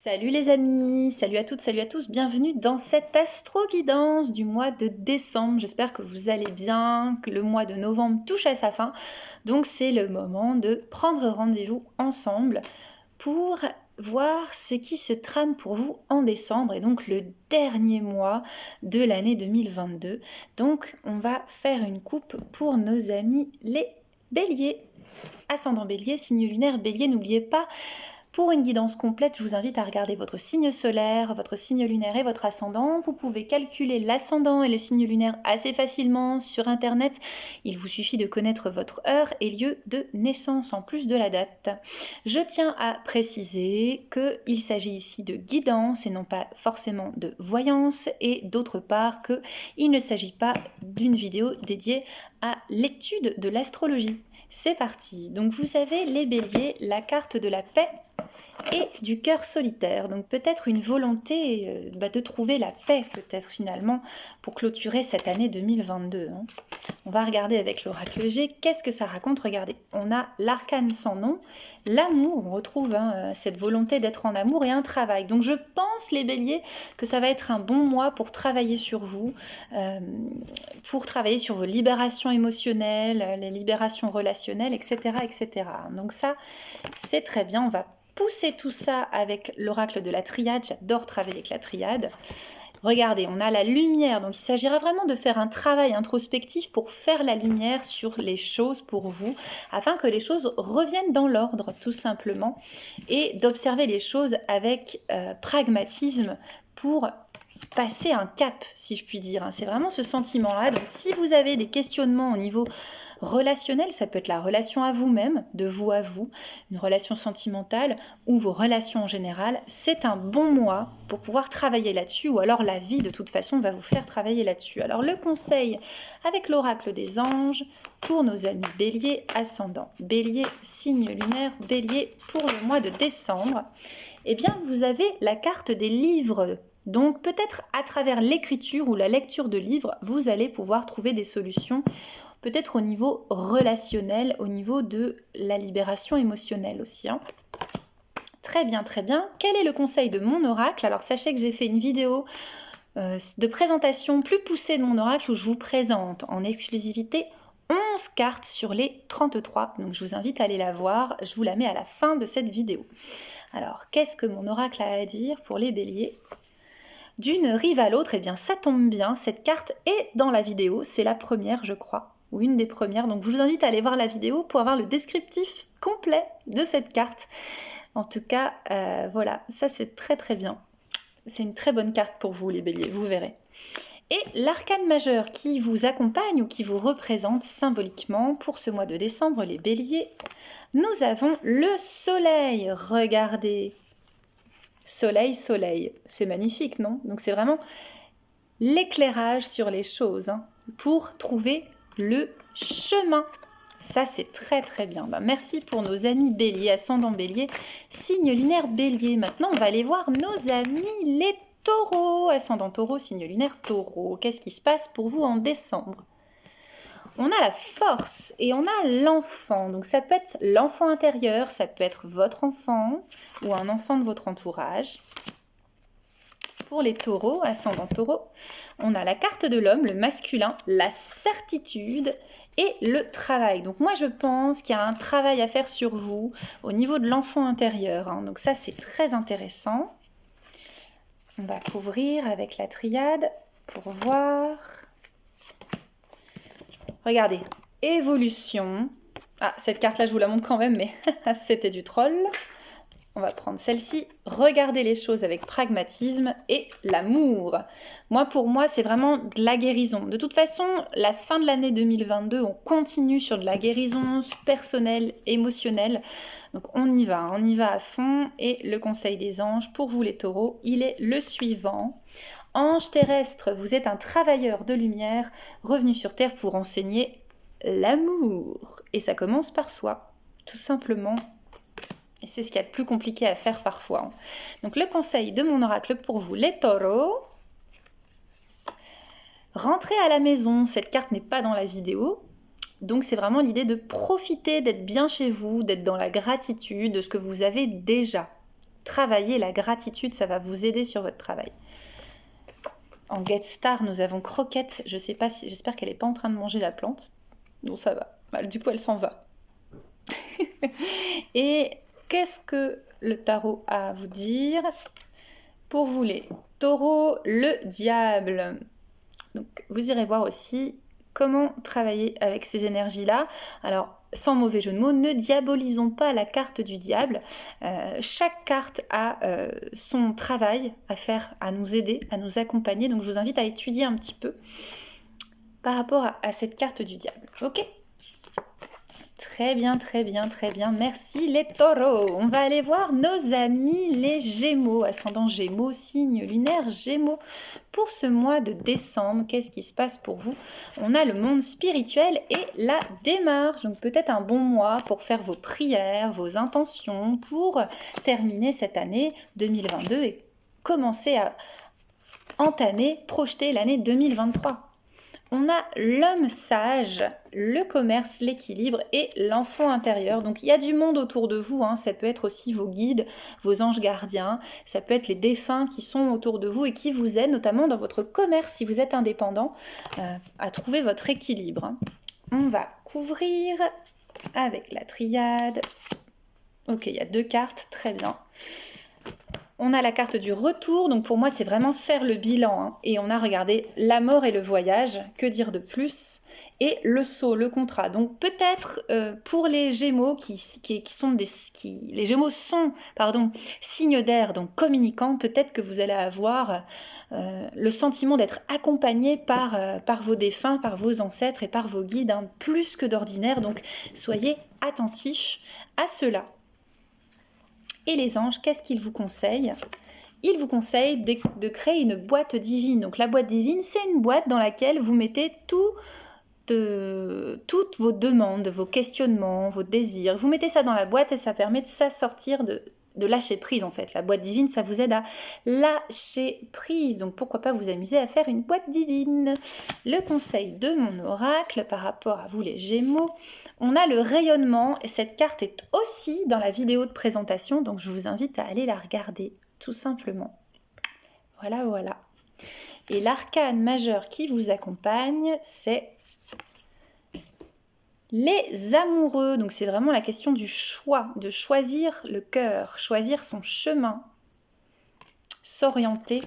Salut les amis, salut à toutes, salut à tous, bienvenue dans cette astro-guidance du mois de décembre. J'espère que vous allez bien, que le mois de novembre touche à sa fin. Donc c'est le moment de prendre rendez-vous ensemble pour voir ce qui se trame pour vous en décembre et donc le dernier mois de l'année 2022. Donc on va faire une coupe pour nos amis les béliers. Ascendant bélier, signe lunaire bélier, n'oubliez pas. Pour une guidance complète, je vous invite à regarder votre signe solaire, votre signe lunaire et votre ascendant. Vous pouvez calculer l'ascendant et le signe lunaire assez facilement sur internet. Il vous suffit de connaître votre heure et lieu de naissance en plus de la date. Je tiens à préciser qu'il s'agit ici de guidance et non pas forcément de voyance, et d'autre part qu'il ne s'agit pas d'une vidéo dédiée à l'étude de l'astrologie. C'est parti. Donc vous avez les béliers, la carte de la paix et du cœur solitaire. Donc peut-être une volonté de trouver la paix, peut-être finalement, pour clôturer cette année 2022. On va regarder avec l'oracle G, qu'est-ce que ça raconte. Regardez, on a l'arcane sans nom, l'amour, on retrouve cette volonté d'être en amour et un travail. Donc je pense, les béliers, que ça va être un bon mois pour travailler sur vous, pour travailler sur vos libérations émotionnelles, les libérations relationnelles, etc. etc. Donc ça, c'est très bien, on va pousser tout ça avec l'oracle de la triade. J'adore travailler avec la triade. Regardez, on a la lumière, donc il s'agira vraiment de faire un travail introspectif pour faire la lumière sur les choses pour vous, afin que les choses reviennent dans l'ordre, tout simplement, et d'observer les choses avec pragmatisme pour passer un cap, si je puis dire. C'est vraiment ce sentiment-là. Donc si vous avez des questionnements au niveau relationnel, ça peut être la relation à vous-même, de vous à vous, une relation sentimentale ou vos relations en général, c'est un bon mois pour pouvoir travailler là-dessus, ou alors la vie de toute façon va vous faire travailler là-dessus. Alors le conseil avec l'oracle des anges pour nos amis bélier, ascendant bélier, signe lunaire bélier pour le mois de décembre, eh bien vous avez la carte des livres. Donc peut-être à travers l'écriture ou la lecture de livres, vous allez pouvoir trouver des solutions, peut-être au niveau relationnel, au niveau de la libération émotionnelle aussi. Très bien, très bien. Quel est le conseil de mon oracle? Alors sachez que j'ai fait une vidéo de présentation plus poussée de mon oracle où je vous présente en exclusivité 11 cartes sur les 33. Donc je vous invite à aller la voir, je vous la mets à la fin de cette vidéo. Alors qu'est-ce que mon oracle a à dire pour les béliers? D'une rive à l'autre, eh bien ça tombe bien, cette carte est dans la vidéo, c'est la première je crois, ou une des premières, donc je vous invite à aller voir la vidéo pour avoir le descriptif complet de cette carte. En tout cas, voilà, ça c'est très très bien. C'est une très bonne carte pour vous les béliers, vous verrez. Et l'arcane majeur qui vous accompagne ou qui vous représente symboliquement pour ce mois de décembre, les béliers, nous avons le soleil, regardez. Soleil, soleil, c'est magnifique, non? Donc c'est vraiment l'éclairage sur les choses pour trouver le chemin. Ça, c'est très très bien. Merci pour nos amis bélier, ascendant bélier, signe lunaire bélier. Maintenant, on va aller voir nos amis les taureaux, ascendant taureau, signe lunaire taureau. Qu'est-ce qui se passe pour vous en décembre? On a la force et on a l'enfant. Donc ça peut être l'enfant intérieur, ça peut être votre enfant ou un enfant de votre entourage. Pour les taureaux, ascendant taureau, on a la carte de l'homme, le masculin, la certitude et le travail. Donc moi je pense qu'il y a un travail à faire sur vous au niveau de l'enfant intérieur. Donc ça c'est très intéressant. On va couvrir avec la triade pour voir. Regardez, évolution. Ah, cette carte-là, je vous la montre quand même, mais c'était du troll. On va prendre celle-ci. Regardez les choses avec pragmatisme et l'amour. Pour moi, c'est vraiment de la guérison. De toute façon, la fin de l'année 2022, on continue sur de la guérison personnelle, émotionnelle. Donc on y va à fond. Et le conseil des anges, pour vous les taureaux, il est le suivant. Ange terrestre, vous êtes un travailleur de lumière revenu sur Terre pour enseigner l'amour. Et ça commence par soi, tout simplement. Et c'est ce qu'il y a de plus compliqué à faire parfois. Donc le conseil de mon oracle pour vous, les taureaux. Rentrez à la maison, cette carte n'est pas dans la vidéo. Donc c'est vraiment l'idée de profiter, d'être bien chez vous, d'être dans la gratitude de ce que vous avez déjà. travailler la gratitude, ça va vous aider sur votre travail. En Get Star, nous avons Croquette. Je sais pas si, j'espère qu'elle n'est pas en train de manger la plante. Donc ça va. Bah, du coup, elle s'en va. Et qu'est-ce que le tarot a à vous dire pour vous les taureaux, le diable. Donc vous irez voir aussi comment travailler avec ces énergies-là. Alors, sans mauvais jeu de mots, ne diabolisons pas la carte du diable. Chaque carte a son travail à faire, à nous aider, à nous accompagner. Donc je vous invite à étudier un petit peu par rapport à cette carte du diable. Ok ? Très bien, très bien, très bien. Merci les taureaux. On va aller voir nos amis les Gémeaux, ascendant Gémeaux, signe lunaire Gémeaux. Pour ce mois de décembre, qu'est-ce qui se passe pour vous? On a le monde spirituel et la démarche. Donc peut-être un bon mois pour faire vos prières, vos intentions, pour terminer cette année 2022 et commencer à entamer, projeter l'année 2023. On a l'homme sage, le commerce, l'équilibre et l'enfant intérieur. Donc il y a du monde autour de vous, hein. Ça peut être aussi vos guides, vos anges gardiens, ça peut être les défunts qui sont autour de vous et qui vous aident, notamment dans votre commerce si vous êtes indépendant, à trouver votre équilibre. On va couvrir avec la triade. Ok, il y a 2 cartes, très bien. On a la carte du retour, donc pour moi c'est vraiment faire le bilan, hein. Et on a regardé la mort et le voyage, que dire de plus, et le saut, le contrat. Donc peut-être pour les Gémeaux les Gémeaux sont signes d'air, donc communicants, peut-être que vous allez avoir le sentiment d'être accompagné par vos défunts, par vos ancêtres et par vos guides, hein, plus que d'ordinaire, donc soyez attentifs à cela. Et les anges, qu'est-ce qu'ils vous conseillent? Ils vous conseillent de créer une boîte divine. Donc la boîte divine, c'est une boîte dans laquelle vous mettez toutes vos demandes, vos questionnements, vos désirs. Vous mettez ça dans la boîte et ça permet de s'assortir de lâcher prise en fait. La boîte divine, ça vous aide à lâcher prise. Donc pourquoi pas vous amuser à faire une boîte divine. Le conseil de mon oracle par rapport à vous les Gémeaux, on a le rayonnement et cette carte est aussi dans la vidéo de présentation. Donc je vous invite à aller la regarder tout simplement. Voilà, voilà. Et l'arcane majeur qui vous accompagne, c'est les amoureux. Donc c'est vraiment la question du choix, de choisir le cœur, choisir son chemin, s'orienter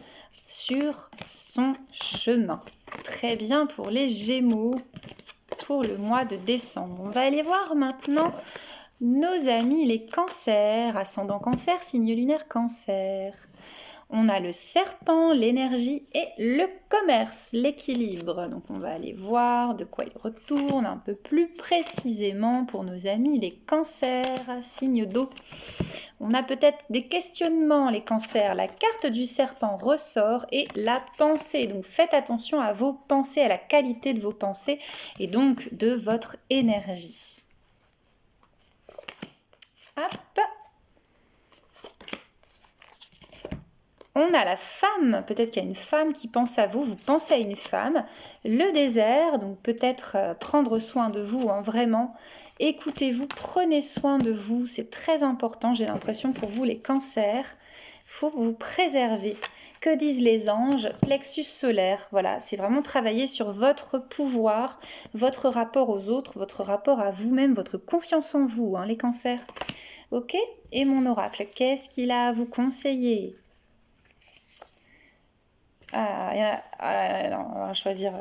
sur son chemin. Très bien pour les Gémeaux, pour le mois de décembre. On va aller voir maintenant nos amis les cancers, ascendant cancer, signe lunaire cancer. On a le serpent, l'énergie et le commerce, l'équilibre. Donc on va aller voir de quoi il retourne un peu plus précisément pour nos amis les cancers, signe d'eau. On a peut-être des questionnements les cancers. La carte du serpent ressort et la pensée. Donc faites attention à vos pensées, à la qualité de vos pensées et donc de votre énergie. Hop. On a la femme, peut-être qu'il y a une femme qui pense à vous, vous pensez à une femme. Le désert, donc peut-être prendre soin de vous, hein, vraiment. Écoutez-vous, prenez soin de vous, c'est très important, j'ai l'impression pour vous les cancers. Il faut vous préserver. Que disent les anges? Plexus solaire, voilà, c'est vraiment travailler sur votre pouvoir, votre rapport aux autres, votre rapport à vous-même, votre confiance en vous, hein, les cancers. Ok? Et mon oracle, qu'est-ce qu'il a à vous conseiller? Non, on va choisir.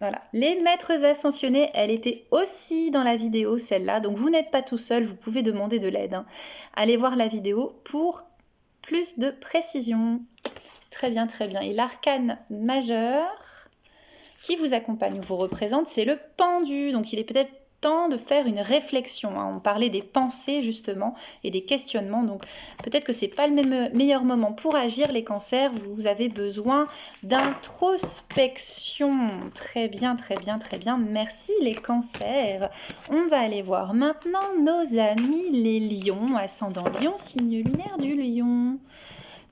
Voilà. Les maîtres ascensionnés, elle était aussi dans la vidéo, celle-là. Donc vous n'êtes pas tout seul, vous pouvez demander de l'aide, hein. Allez voir la vidéo pour plus de précision. Très bien, très bien. Et l'arcane majeur qui vous accompagne, vous représente, c'est le pendu. Donc il est peut-être temps de faire une réflexion, hein. On parlait des pensées justement et des questionnements, donc peut-être que c'est pas le meilleur moment pour agir les cancers, vous avez besoin d'introspection. Très bien, très bien, très bien, merci les cancers. On va aller voir maintenant nos amis les lions, ascendant lion, signe lunaire du lion.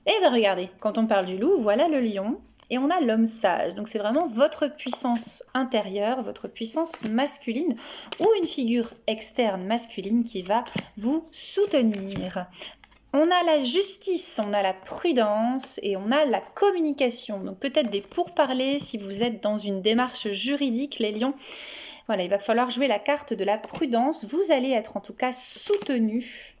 Et bien regardez, quand on parle du loup, voilà le lion. Et on a l'homme sage, donc c'est vraiment votre puissance intérieure, votre puissance masculine ou une figure externe masculine qui va vous soutenir. On a la justice, on a la prudence et on a la communication. Donc peut-être des pourparlers si vous êtes dans une démarche juridique, les lions. Voilà, il va falloir jouer la carte de la prudence. Vous allez être en tout cas soutenu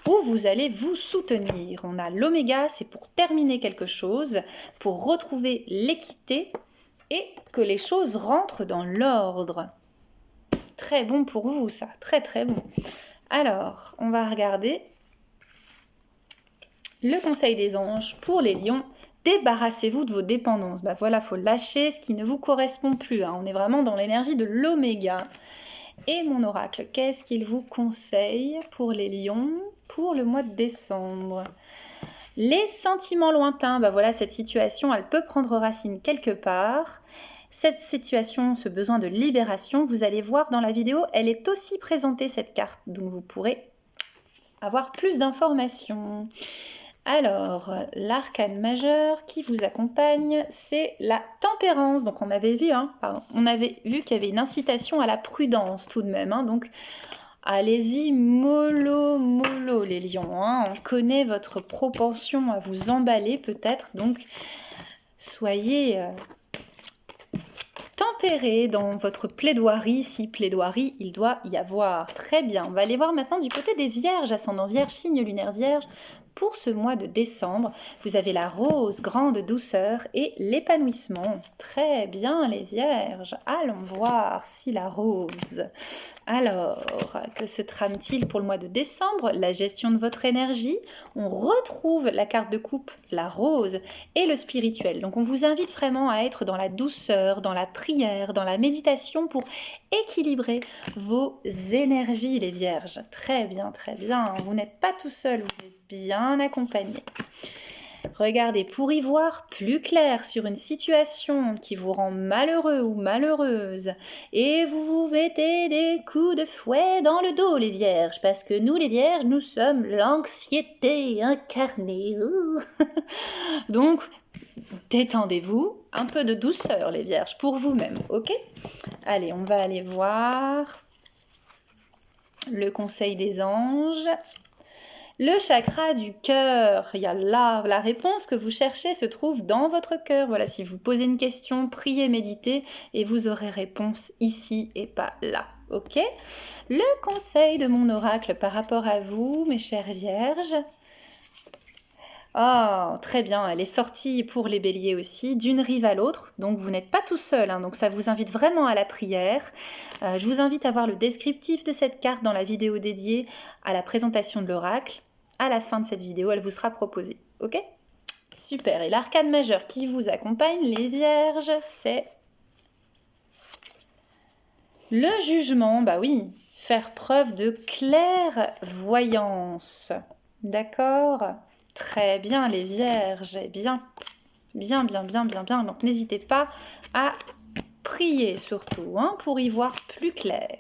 ou vous allez vous soutenir. On a l'oméga, c'est pour terminer quelque chose, pour retrouver l'équité et que les choses rentrent dans l'ordre. Très bon pour vous ça, très très bon. Alors, on va regarder le conseil des anges pour les lions. Débarrassez-vous de vos dépendances. Bah voilà, il faut lâcher ce qui ne vous correspond plus. Hein. On est vraiment dans l'énergie de l'oméga. Et mon oracle, qu'est-ce qu'il vous conseille pour les lions pour le mois de décembre? Les sentiments lointains, bah voilà, cette situation, elle peut prendre racine quelque part. Cette situation, ce besoin de libération, vous allez voir dans la vidéo, elle est aussi présentée cette carte. Donc vous pourrez avoir plus d'informations. Alors, l'arcane majeur qui vous accompagne, c'est la tempérance. Donc on avait vu, qu'il y avait une incitation à la prudence tout de même. Hein, donc allez-y mollo mollo les lions. Hein, on connaît votre propension à vous emballer peut-être. Donc soyez tempérés dans votre plaidoirie. Si plaidoirie il doit y avoir. Très bien. On va aller voir maintenant du côté des vierges, ascendant vierge, signe lunaire vierge. Pour ce mois de décembre, vous avez la rose, grande douceur et l'épanouissement. Très bien les vierges, allons voir si la rose. Alors, que se trame-t-il pour le mois de décembre? La gestion de votre énergie. On retrouve la carte de coupe, la rose et le spirituel. Donc on vous invite vraiment à être dans la douceur, dans la prière, dans la méditation pour équilibrer vos énergies les vierges. Très bien, très bien. Vous n'êtes pas tout seul, vous êtes bien accompagné. Regardez, pour y voir plus clair sur une situation qui vous rend malheureux ou malheureuse, et vous vous mettez des coups de fouet dans le dos, les vierges, parce que nous, les vierges, nous sommes l'anxiété incarnée. Donc, détendez-vous, un peu de douceur, les vierges, pour vous-même, ok? Allez, on va aller voir le conseil des anges. Le chakra du cœur, il y a là, la réponse que vous cherchez se trouve dans votre cœur. Voilà, si vous posez une question, priez, méditez et vous aurez réponse ici et pas là. Ok? Le conseil de mon oracle par rapport à vous, mes chères vierges. Oh, très bien, elle est sortie pour les béliers aussi, d'une rive à l'autre, donc vous n'êtes pas tout seul, hein, donc ça vous invite vraiment à la prière. Je vous invite à voir le descriptif de cette carte dans la vidéo dédiée à la présentation de l'oracle. À la fin de cette vidéo, elle vous sera proposée, ok? Super, et l'arcane majeur qui vous accompagne, les vierges, c'est le jugement, bah oui, faire preuve de clairvoyance, d'accord? Très bien les vierges, bien, donc n'hésitez pas à prier surtout, hein, pour y voir plus clair.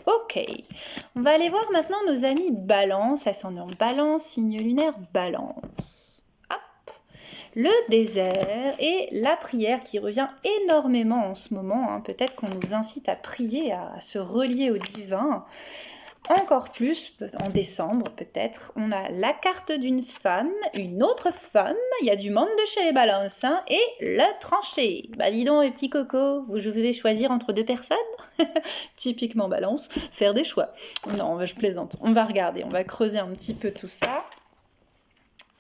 Ok, on va aller voir maintenant nos amis Balance, ascendant Balance, signe lunaire Balance. Hop, le désert et la prière qui revient énormément en ce moment, hein. Peut-être qu'on nous incite à prier, à se relier au divin. Encore plus, en décembre peut-être, on a la carte d'une femme, une autre femme, il y a du monde de chez les balances, hein, et le tranché. Bah dis donc les petits cocos, vous devez choisir entre deux personnes? Typiquement balance, faire des choix. Non, je plaisante, on va regarder, on va creuser un petit peu tout ça.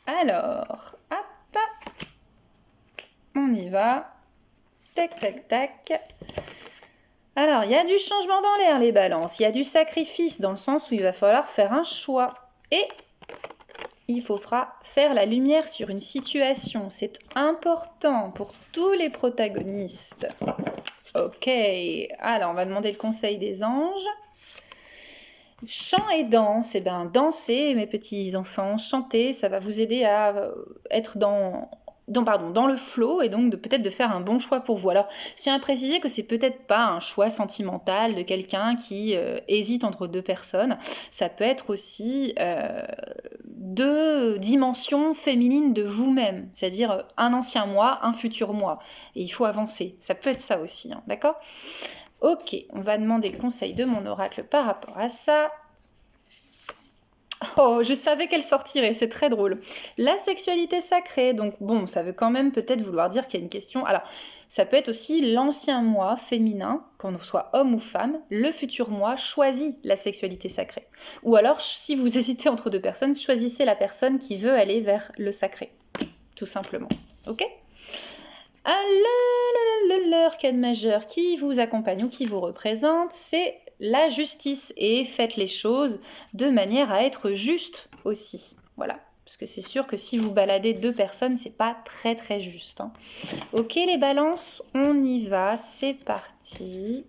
Alors, hop, on y va, tac, tac, tac. Alors, il y a du changement dans l'air, les balances. Il y a du sacrifice dans le sens où il va falloir faire un choix. Et il faudra faire la lumière sur une situation. C'est important pour tous les protagonistes. Ok, alors on va demander le conseil des anges. Chant et danse, eh bien dansez mes petits enfants, chantez, ça va vous aider à être dans le flow et donc peut-être de faire un bon choix pour vous. Alors, je tiens à préciser que c'est peut-être pas un choix sentimental de quelqu'un qui hésite entre deux personnes. Ça peut être aussi deux dimensions féminines de vous-même, c'est-à-dire un ancien moi, un futur moi. Et il faut avancer. Ça peut être ça aussi, hein, d'accord ? Ok, on va demander le conseil de mon oracle par rapport à ça. Oh, je savais qu'elle sortirait, c'est très drôle. La sexualité sacrée, donc bon, ça veut quand même peut-être vouloir dire qu'il y a une question. Alors, ça peut être aussi l'ancien moi féminin, qu'on soit homme ou femme, le futur moi choisit la sexualité sacrée. Ou alors, si vous hésitez entre deux personnes, choisissez la personne qui veut aller vers le sacré, tout simplement. Ok ? L'arcane majeur qui vous accompagne ou qui vous représente, c'est la justice. Et faites les choses de manière à être juste aussi. Voilà. Parce que c'est sûr que si vous baladez deux personnes, c'est pas très très juste. Hein. Ok les balances, on y va, c'est parti.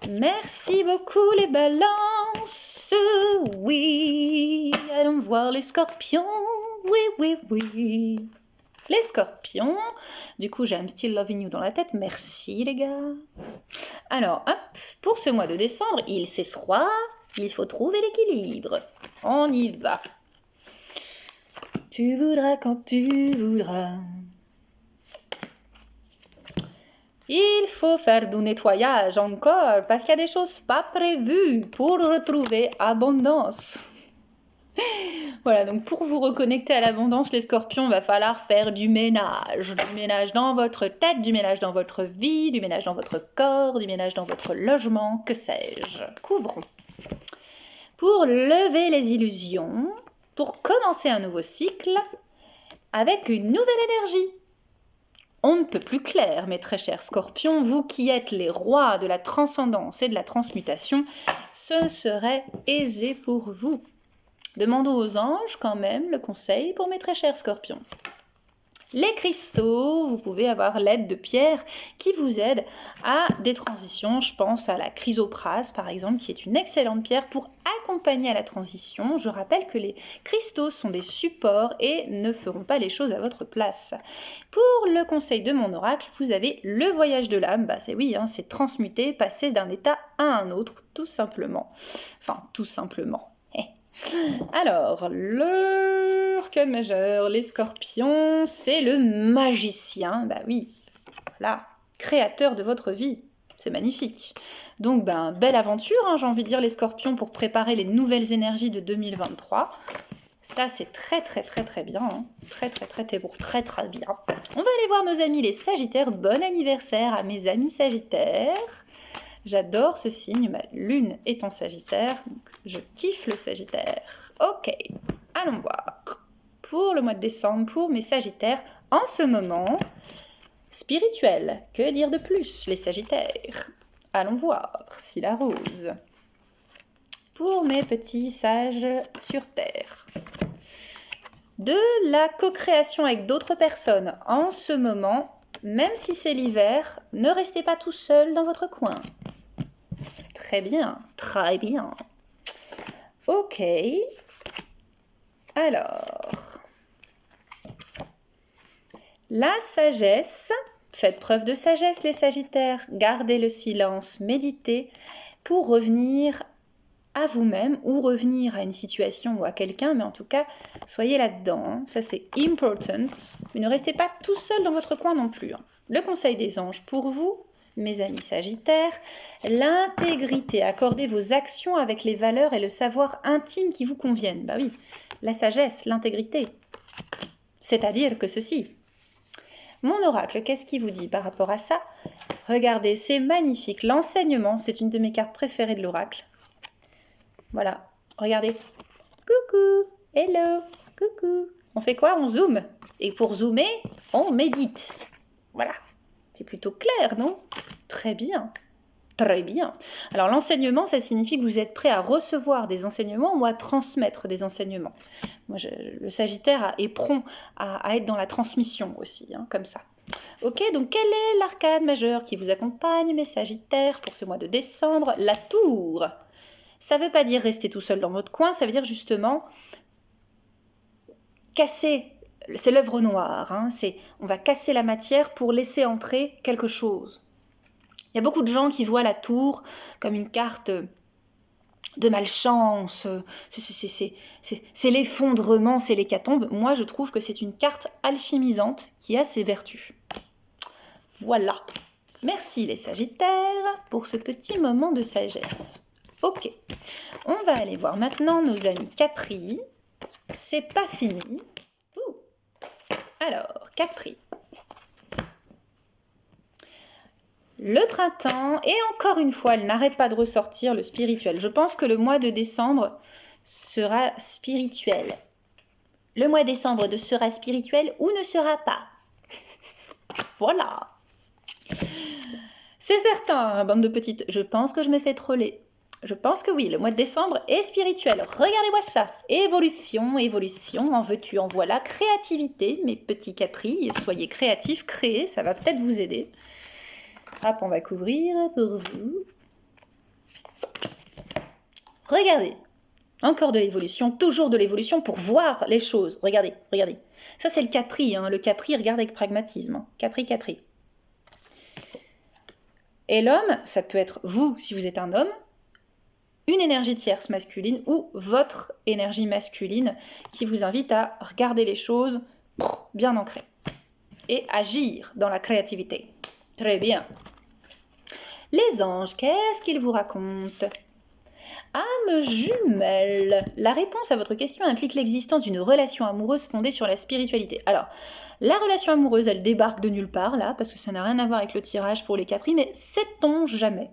Merci beaucoup les balances. Oui, allons voir les scorpions. Oui, oui, oui. Les scorpions, du coup j'ai I'm Still Loving You dans la tête, merci les gars. Alors hop, pour ce mois de décembre, il fait froid, il faut trouver l'équilibre. On y va. Tu voudras quand tu voudras. Il faut faire du nettoyage encore, parce qu'il y a des choses pas prévues pour retrouver abondance. Voilà, donc pour vous reconnecter à l'abondance, les scorpions, il va falloir faire du ménage. Du ménage dans votre tête, du ménage dans votre vie, du ménage dans votre corps, du ménage dans votre logement, que sais-je. Couvrons. Pour lever les illusions, pour commencer un nouveau cycle, avec une nouvelle énergie. On ne peut plus clair, mes très chers scorpions, vous qui êtes les rois de la transcendance et de la transmutation, ce serait aisé pour vous. Demandons aux anges quand même le conseil pour mes très chers scorpions. Les cristaux, vous pouvez avoir l'aide de pierres qui vous aident à des transitions. Je pense à la chrysoprase par exemple, qui est une excellente pierre pour accompagner à la transition. Je rappelle que les cristaux sont des supports et ne feront pas les choses à votre place. Pour le conseil de mon oracle, vous avez le voyage de l'âme. Bah c'est oui, hein, c'est transmuter, passer d'un état à un autre, tout simplement. Enfin, tout simplement. Alors, l'arcane majeur, les scorpions, c'est le magicien. Bah oui, voilà, créateur de votre vie. C'est magnifique. Donc, belle aventure, hein, j'ai envie de dire, les scorpions, pour préparer les nouvelles énergies de 2023. Ça, c'est très, très, très, très bien. Hein. Très, très, très, très, très, très bien. On va aller voir nos amis les sagittaires. Bon anniversaire à mes amis sagittaires. J'adore ce signe, ma lune est en sagittaire, donc je kiffe le sagittaire. Ok, allons voir. Pour le mois de décembre, pour mes sagittaires, en ce moment, spirituel, que dire de plus, les sagittaires? Allons voir, si la rose. Pour mes petits sages sur terre. De la co-création avec d'autres personnes, en ce moment, même si c'est l'hiver, ne restez pas tout seul dans votre coin. Très bien, très bien. Ok. Alors, la sagesse. Faites preuve de sagesse, les sagittaires. Gardez le silence, méditez pour revenir à vous-même ou revenir à une situation ou à quelqu'un, mais en tout cas, soyez là-dedans. Hein. Ça, c'est important. Mais ne restez pas tout seul dans votre coin non plus. Hein. Le conseil des anges pour vous, mes amis sagittaires, l'intégrité, accordez vos actions avec les valeurs et le savoir intime qui vous conviennent. Bah oui, la sagesse, l'intégrité. C'est-à-dire que ceci. Mon oracle, qu'est-ce qu'il vous dit par rapport à ça? Regardez, c'est magnifique. L'enseignement, c'est une de mes cartes préférées de l'oracle. Voilà, regardez. Coucou, hello, coucou. On fait quoi? On zoome. Et pour zoomer, on médite. Voilà. C'est plutôt clair, non? Très bien. Très bien. Alors l'enseignement, ça signifie que vous êtes prêt à recevoir des enseignements ou à transmettre des enseignements. Moi, le Sagittaire est prompt à être dans la transmission aussi, hein, comme ça. Ok, donc quel est l'arcane majeur qui vous accompagne, mes Sagittaires, pour ce mois de décembre? La tour. Ça ne veut pas dire rester tout seul dans votre coin, ça veut dire justement casser. C'est l'œuvre noire, hein, on va casser la matière pour laisser entrer quelque chose. Il y a beaucoup de gens qui voient la tour comme une carte de malchance, c'est l'effondrement, c'est l'hécatombe. Moi, je trouve que c'est une carte alchimisante qui a ses vertus. Voilà. Merci les Sagittaires pour ce petit moment de sagesse. Ok, on va aller voir maintenant nos amis Capri. C'est pas fini. Ouh. Alors, Capri. Le printemps, et encore une fois, elle n'arrête pas de ressortir le spirituel. Je pense que le mois de décembre sera spirituel. Le mois de décembre sera spirituel ou ne sera pas. Voilà. C'est certain, bande de petites. Je pense que je me fais troller. Je pense que oui, le mois de décembre est spirituel. Regardez-moi ça. Évolution, évolution, en veux-tu, en voilà. Créativité, mes petits capris. Soyez créatifs, créez, ça va peut-être vous aider. Hop, on va couvrir pour vous. Regardez. Encore de l'évolution, toujours de l'évolution pour voir les choses. Regardez, regardez. Ça, c'est le Capri. Hein. Le Capri, regarde avec pragmatisme. Hein. Capri, Capri. Et l'homme, ça peut être vous, si vous êtes un homme, une énergie tierce masculine ou votre énergie masculine qui vous invite à regarder les choses bien ancrées et agir dans la créativité. Très bien. Les anges, qu'est-ce qu'ils vous racontent ? Âme jumelle. La réponse à votre question implique l'existence d'une relation amoureuse fondée sur la spiritualité. Alors, la relation amoureuse, elle débarque de nulle part, là, parce que ça n'a rien à voir avec le tirage pour les capris, mais sait-on jamais ?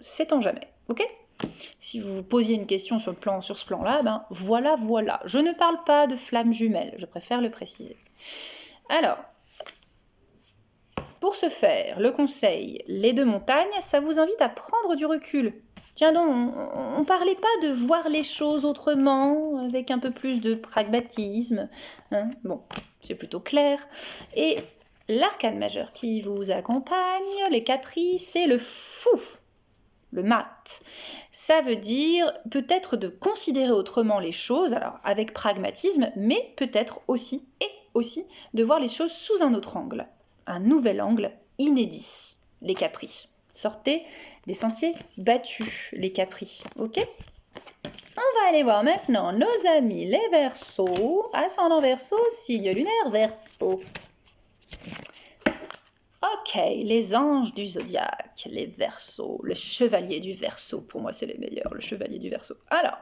Sait-on jamais, ok ? Si vous vous posiez une question sur ce plan-là, ben voilà. Je ne parle pas de flamme jumelle, je préfère le préciser. Alors, pour ce faire, le conseil, les deux montagnes, ça vous invite à prendre du recul. Tiens donc, on ne parlait pas de voir les choses autrement, avec un peu plus de pragmatisme. Hein, bon, c'est plutôt clair. Et l'arcane majeur qui vous accompagne, les capris, c'est le fou, le mat. Ça veut dire peut-être de considérer autrement les choses, alors avec pragmatisme, mais peut-être aussi de voir les choses sous un autre angle. Un nouvel angle inédit, les capris. Sortez des sentiers battus, les capris, ok ? On va aller voir maintenant nos amis les Verseaux, ascendant Verseau, signe lunaire Verseau. Ok, les anges du zodiaque, les Verseaux, le chevalier du Verseau, pour moi c'est les meilleurs, le chevalier du Verseau. Alors,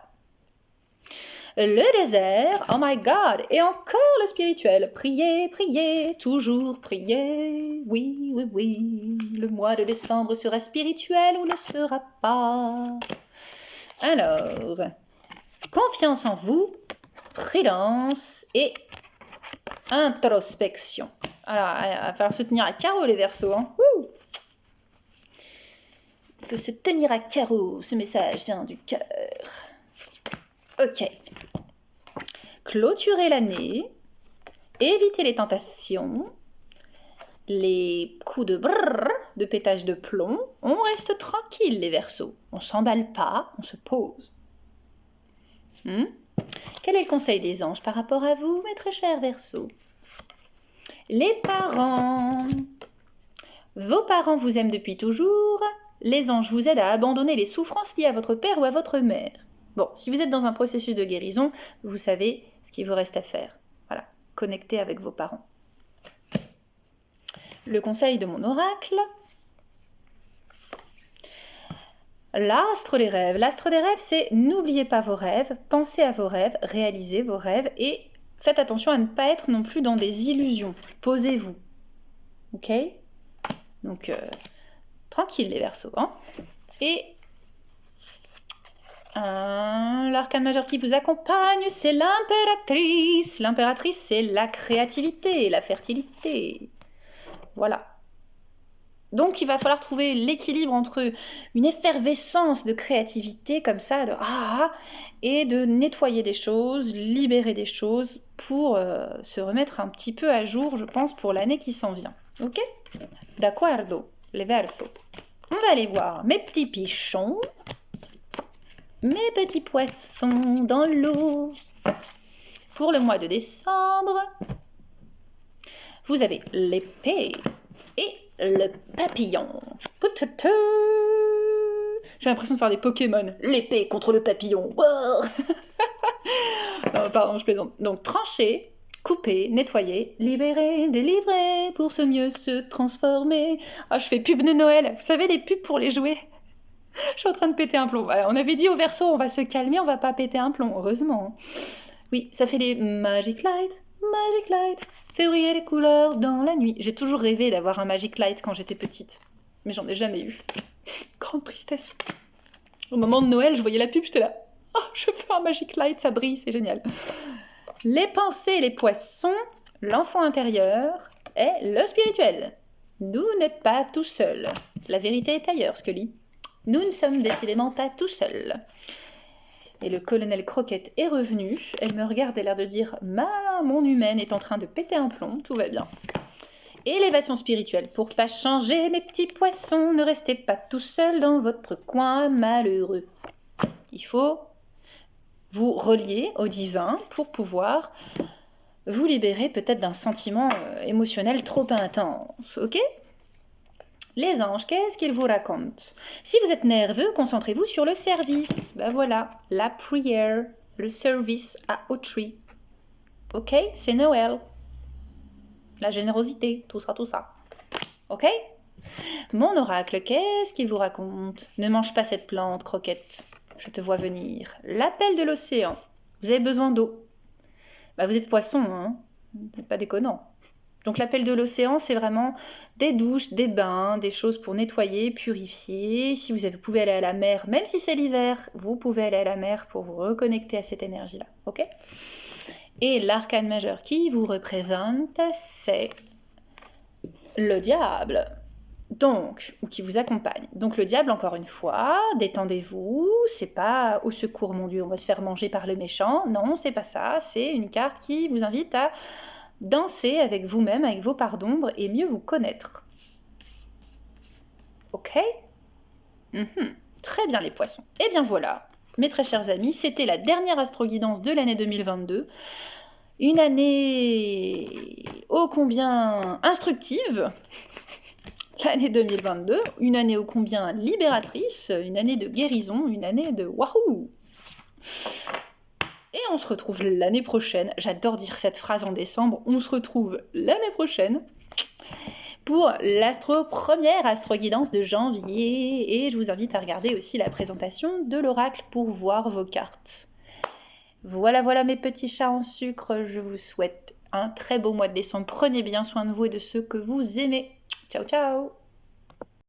le désert, oh my god, et encore le spirituel. Priez, priez, toujours priez. Oui, oui, oui. Le mois de décembre sera spirituel ou ne sera pas. Alors, confiance en vous, prudence et introspection. Alors, il va falloir se tenir à carreau les Verseaux. Hein. Il faut se tenir à carreau, ce message vient du cœur. Ok. Clôturez l'année, évitez les tentations, les coups de brrr, de pétage de plomb. On reste tranquille les Verseaux, on s'emballe pas, on se pose. Quel est le conseil des anges par rapport à vous, mes très chers Verseaux ? Les parents. Vos parents vous aiment depuis toujours. Les anges vous aident à abandonner les souffrances liées à votre père ou à votre mère. Bon, si vous êtes dans un processus de guérison, vous savez ce qu'il vous reste à faire. Voilà, connectez avec vos parents. Le conseil de mon oracle. L'astre des rêves. L'astre des rêves, c'est n'oubliez pas vos rêves, pensez à vos rêves, réalisez vos rêves et faites attention à ne pas être non plus dans des illusions. Posez-vous. Ok ? Donc, tranquille les Verseaux. Hein ? Et l'arcane majeur qui vous accompagne, c'est l'impératrice. L'impératrice, c'est la créativité, la fertilité. Voilà. Donc, il va falloir trouver l'équilibre entre une effervescence de créativité, comme ça, et de nettoyer des choses, libérer des choses, pour se remettre un petit peu à jour, je pense, pour l'année qui s'en vient. Ok ? D'accordo, les Verseaux. On va aller voir mes petits pichons. Mes petits poissons dans l'eau. Pour le mois de décembre, vous avez l'épée et le papillon. J'ai l'impression de faire des Pokémon. L'épée contre le papillon. Non, pardon, je plaisante. Donc, trancher, couper, nettoyer, libérer, délivrer pour se mieux se transformer. Ah, je fais pub de Noël. Vous savez, les pubs pour les jouets. Je suis en train de péter un plomb. Voilà, on avait dit au Verseau, on va se calmer, on va pas péter un plomb, heureusement. Oui, ça fait les Magic Light, février les couleurs dans la nuit. J'ai toujours rêvé d'avoir un Magic Light quand j'étais petite, mais j'en ai jamais eu. Grande tristesse. Au moment de Noël, je voyais la pub, j'étais là. Oh, je veux un Magic Light, ça brille, c'est génial. Les pensées et les poissons, l'enfant intérieur est le spirituel. Vous n'êtes pas tout seul. La vérité est ailleurs, Scully. Nous ne sommes décidément pas tout seuls. Et le colonel Croquette est revenu. Elle me regarde et a l'air de dire « mon humaine est en train de péter un plomb, tout va bien. » Élévation spirituelle. Pour pas changer, mes petits poissons, ne restez pas tout seuls dans votre coin malheureux. Il faut vous relier au divin pour pouvoir vous libérer peut-être d'un sentiment émotionnel trop intense, ok ? Les anges, qu'est-ce qu'ils vous racontent ? Si vous êtes nerveux, concentrez-vous sur le service. Ben voilà, la prière, le service à autrui. Ok ? C'est Noël. La générosité, tout ça. Ok ? Mon oracle, qu'est-ce qu'il vous raconte ? Ne mange pas cette plante, Croquette. Je te vois venir. L'appel de l'océan. Vous avez besoin d'eau. Bah, vous êtes poisson, hein ? C'est pas déconnant. Donc l'appel de l'océan, c'est vraiment des douches, des bains, des choses pour nettoyer, purifier. Si vous pouvez aller à la mer, même si c'est l'hiver, vous pouvez aller à la mer pour vous reconnecter à cette énergie-là. Ok ? Et l'arcane majeur qui vous représente, c'est le diable. Donc, ou qui vous accompagne. Donc le diable, encore une fois, détendez-vous, c'est pas au secours mon Dieu, on va se faire manger par le méchant. Non, c'est pas ça, c'est une carte qui vous invite à danser avec vous-même, avec vos parts d'ombre et mieux vous connaître. Ok ? Très bien les poissons. Et bien voilà, mes très chers amis, c'était la dernière astro-guidance de l'année 2022. Une année ô combien instructive, l'année 2022, une année ô combien libératrice, une année de guérison, une année de wahou. Et on se retrouve l'année prochaine, j'adore dire cette phrase en décembre, on se retrouve l'année prochaine pour première astro-guidance de janvier, et je vous invite à regarder aussi la présentation de l'oracle pour voir vos cartes. Voilà mes petits chats en sucre, je vous souhaite un très beau mois de décembre, prenez bien soin de vous et de ceux que vous aimez. Ciao ciao.